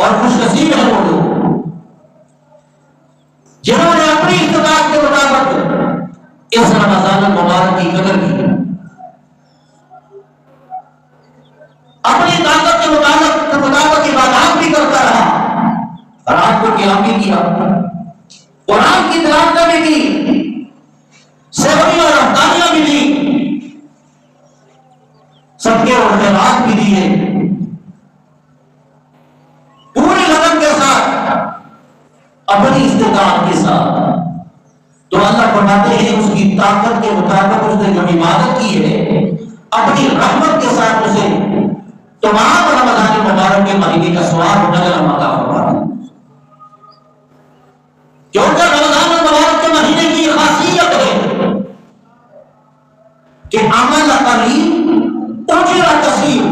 اور خوش نصیب ہیں وہ لوگ جنہوں نے اپنی استطاعت کے مطابق اس رمضان المبارک کی قدر کی، اپنی طاقت کے مطابق عبادات بھی کرتا رہا، رات کو قیام بھی کیا، قرآن کی تلاوت بھی کی، سحری اور افطاریاں بھی دی، صدقے اور خیرات بھی دیے، پوری لگن کے ساتھ، اپنی استطاعت کے ساتھ۔ تو اللہ فرماتے ہیں اس کی طاقت کے مطابق اس نے جو عبادت کی ہے، اپنی رحمت کے ساتھ اسے تمام رمضان مبارک کے مہینے کا ثواب نظر عطا فرماتا ہے۔ کیونکہ رمضان المبارک کے مہینے کی خاصیت ہے کہ عمل قلیل اجر کثیر،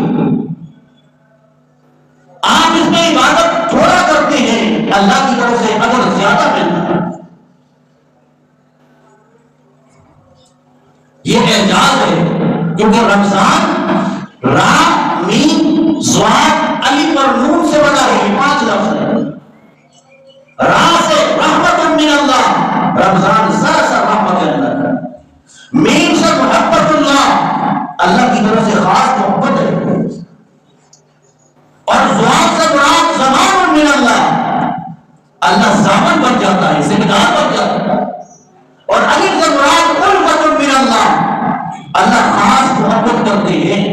آپ اس میں عبادت تھوڑا کرتے ہیں، اللہ کی طرف سے اجر زیادہ ملتا ہے۔ یہ اعجاز ہے، کیونکہ رمضان را میم ضاد الف اور نون سے بنا ہے، یہ 5 لفظ ہے۔ را سے رحمت من اللہ، رمضان سراسر رحمت اللہ، میم سے محبت اللہ، اللہ کی طرف سے خاص محبت ہے، اور ضاد سے مراد زمان من اللہ، اللہ زامن بن جاتا ہے، ذمہ دار بن جاتا ہے، اور الف سے مراد الفت من اللہ، اللہ خاص محبت کرتے ہیں،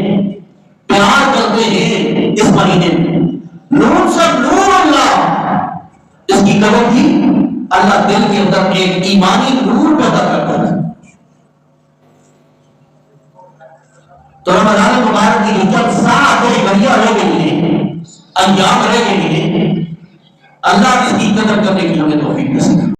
پیار کرتے ہیں اس مہینے میں۔ نور سے نور اللہ، اس کی قدر کی اللہ دل کے اندر ایک ایمانی نور پیدا کرتا ہے۔ تو رمضان مبارک کی جو چند ساعت گھڑیاں رہ گئی ہیں، ایام رہ گئی ہیں، اللہ اس کی قدر کرنے کی ہمیں